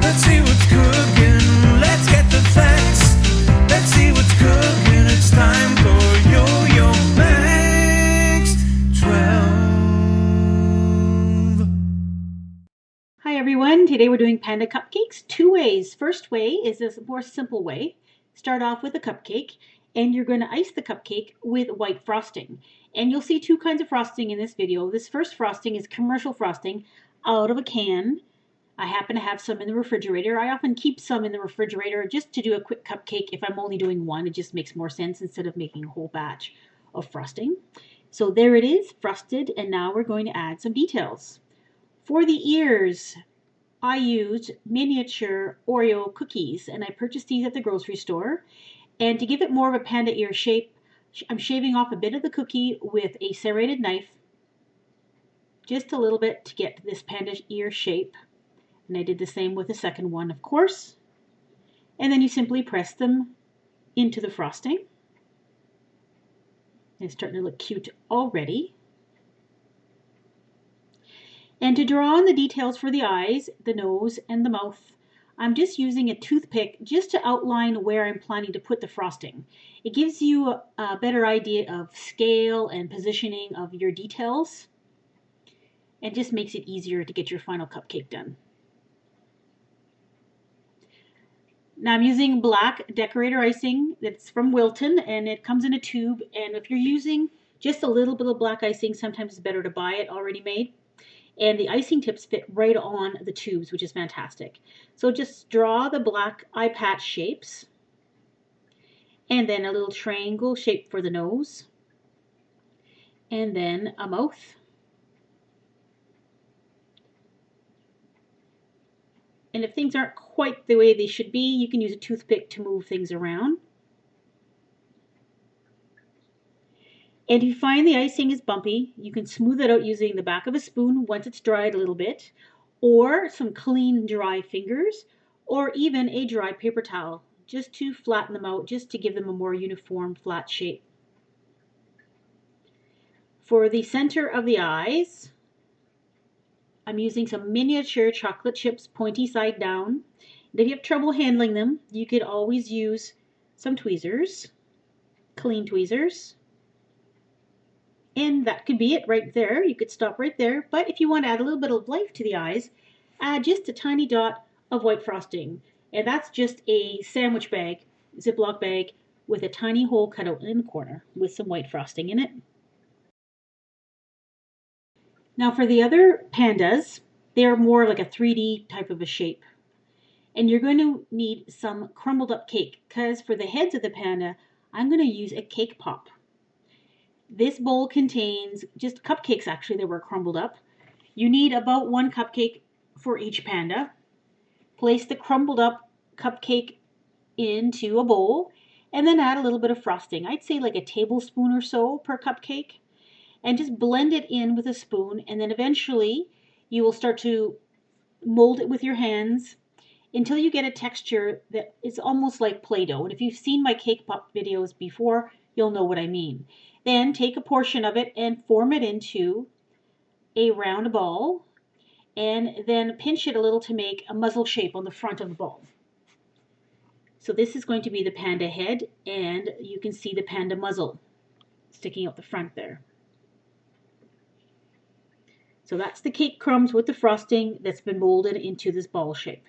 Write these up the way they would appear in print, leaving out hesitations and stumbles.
Let's see what's cooking. Let's get the facts. Let's see what's cooking. It's time for Yo-Yo Max 12. Hi everyone, today we're doing panda cupcakes two ways. First way is this more simple way. Start off with a cupcake and you're going to ice the cupcake with white frosting. And you'll see two kinds of frosting in this video. This first frosting is commercial frosting out of a can. I happen to have some in the refrigerator. I often keep some in the refrigerator just to do a quick cupcake if I'm only doing one. It just makes more sense instead of making a whole batch of frosting. So there it is, frosted, and now we're going to add some details. For the ears, I used miniature Oreo cookies, and I purchased these at the grocery store. And to give it more of a panda ear shape, I'm shaving off a bit of the cookie with a serrated knife, just a little bit to get this panda ear shape. And I did the same with the second one, of course. And then you simply press them into the frosting. It's starting to look cute already. And to draw on the details for the eyes, the nose, and the mouth, I'm just using a toothpick just to outline where I'm planning to put the frosting. It gives you a better idea of scale and positioning of your details, and just makes it easier to get your final cupcake done. Now I'm using black decorator icing that's from Wilton, and it comes in a tube, and if you're using just a little bit of black icing, sometimes it's better to buy it already made. And the icing tips fit right on the tubes, which is fantastic. So just draw the black eye patch shapes, and then a little triangle shape for the nose, and then a mouth. And if things aren't quite the way they should be, you can use a toothpick to move things around. And if you find the icing is bumpy, you can smooth it out using the back of a spoon once it's dried a little bit, or some clean dry fingers, or even a dry paper towel, just to flatten them out, just to give them a more uniform flat shape. For the center of the eyes, I'm using some miniature chocolate chips, pointy side down. And if you have trouble handling them, you could always use some tweezers, clean tweezers. And that could be it right there. You could stop right there. But if you want to add a little bit of life to the eyes, add just a tiny dot of white frosting. And that's just a sandwich bag, Ziploc bag, with a tiny hole cut out in the corner with some white frosting in it. Now for the other pandas, they're more like a 3D type of a shape. And you're going to need some crumbled up cake, because for the heads of the panda, I'm going to use a cake pop. This bowl contains just cupcakes actually that were crumbled up. You need about one cupcake for each panda. Place the crumbled up cupcake into a bowl and then add a little bit of frosting. I'd say like a tablespoon or so per cupcake. And just blend it in with a spoon, and then eventually you will start to mold it with your hands until you get a texture that is almost like Play-Doh. And if you've seen my cake pop videos before, you'll know what I mean. Then take a portion of it and form it into a round ball, and then pinch it a little to make a muzzle shape on the front of the ball. So this is going to be the panda head, and you can see the panda muzzle sticking out the front there. So that's the cake crumbs with the frosting that's been molded into this ball shape.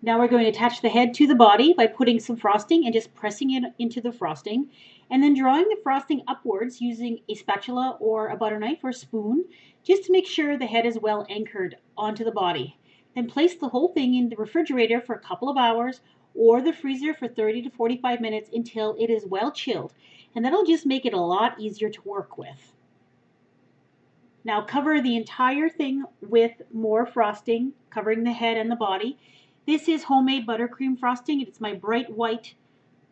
Now we're going to attach the head to the body by putting some frosting and just pressing it into the frosting, and then drawing the frosting upwards using a spatula or a butter knife or spoon, just to make sure the head is well anchored onto the body. Then place the whole thing in the refrigerator for a couple of hours or the freezer for 30 to 45 minutes until it is well chilled, and that'll just make it a lot easier to work with. Now cover the entire thing with more frosting, covering the head and the body. This is homemade buttercream frosting. It's my bright white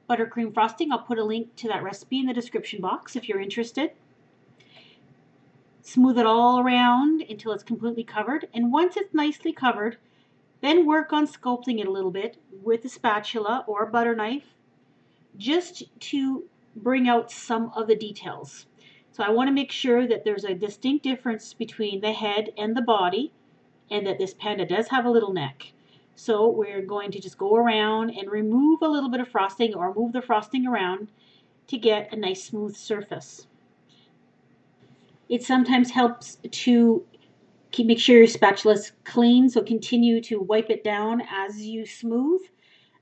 buttercream frosting. I'll put a link to that recipe in the description box if you're interested. Smooth it all around until it's completely covered. And once it's nicely covered, then work on sculpting it a little bit with a spatula or a butter knife, just to bring out some of the details. So I want to make sure that there's a distinct difference between the head and the body, and that this panda does have a little neck. So we're going to just go around and remove a little bit of frosting or move the frosting around to get a nice smooth surface. It sometimes helps to make sure your spatula is clean, so continue to wipe it down as you smooth.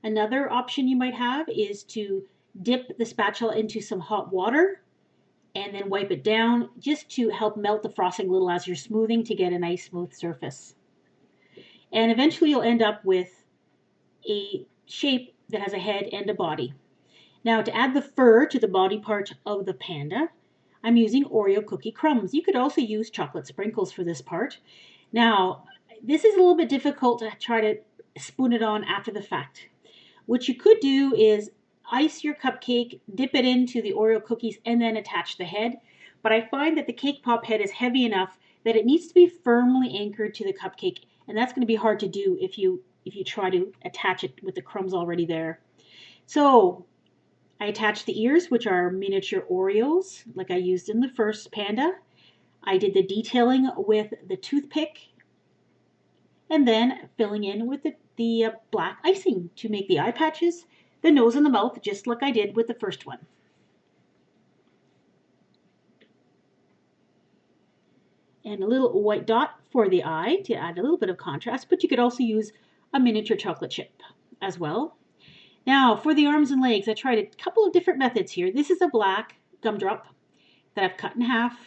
Another option you might have is to dip the spatula into some hot water and then wipe it down just to help melt the frosting a little as you're smoothing to get a nice smooth surface. And eventually you'll end up with a shape that has a head and a body. Now to add the fur to the body part of the panda, I'm using Oreo cookie crumbs. You could also use chocolate sprinkles for this part. Now, this is a little bit difficult to try to spoon it on after the fact. What you could do is ice your cupcake, dip it into the Oreo cookies, and then attach the head. But I find that the cake pop head is heavy enough that it needs to be firmly anchored to the cupcake, and that's going to be hard to do if you try to attach it with the crumbs already there. So I attached the ears, which are miniature Oreos, like I used in the first panda. I did the detailing with the toothpick, and then filling in with the black icing to make the eye patches, the nose and the mouth, just like I did with the first one. And a little white dot for the eye to add a little bit of contrast, but you could also use a miniature chocolate chip as well. Now for the arms and legs, I tried a couple of different methods here. This is a black gumdrop that I've cut in half,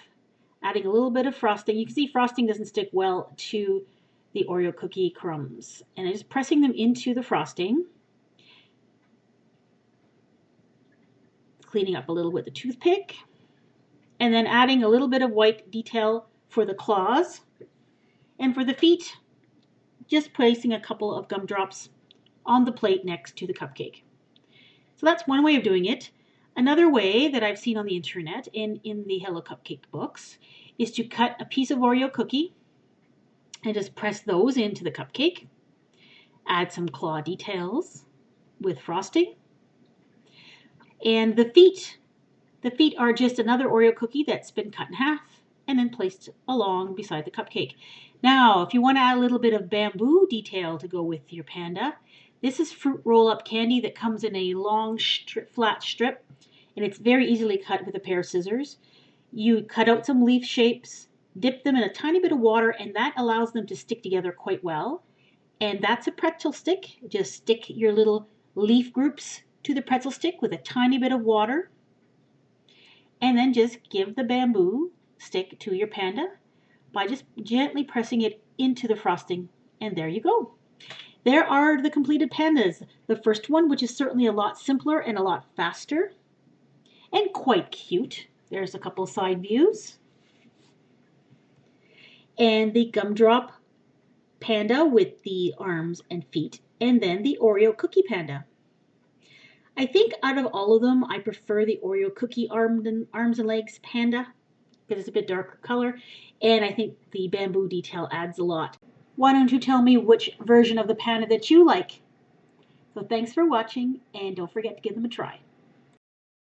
adding a little bit of frosting. You can see frosting doesn't stick well to the Oreo cookie crumbs. And I'm just pressing them into the frosting, cleaning up a little with the toothpick, and then adding a little bit of white detail for the claws. And for the feet, just placing a couple of gumdrops on the plate next to the cupcake. So that's one way of doing it. Another way that I've seen on the internet in the Hello Cupcake books is to cut a piece of Oreo cookie and just press those into the cupcake. Add some claw details with frosting. And the feet are just another Oreo cookie that's been cut in half and then placed along beside the cupcake. Now, if you want to add a little bit of bamboo detail to go with your panda, this is fruit roll-up candy that comes in a long flat strip, and it's very easily cut with a pair of scissors. You cut out some leaf shapes, dip them in a tiny bit of water, and that allows them to stick together quite well. And that's a pretzel stick. Just stick your little leaf groups to the pretzel stick with a tiny bit of water, and then just give the bamboo stick to your panda by just gently pressing it into the frosting, and there you go. There are the completed pandas. The first one, which is certainly a lot simpler and a lot faster and quite cute. There's a couple side views. And the gumdrop panda with the arms and feet, and then the Oreo cookie panda. I think out of all of them, I prefer the Oreo cookie arms and legs panda because it's a bit darker color, and I think the bamboo detail adds a lot. Why don't you tell me which version of the panda that you like? So thanks for watching, and don't forget to give them a try.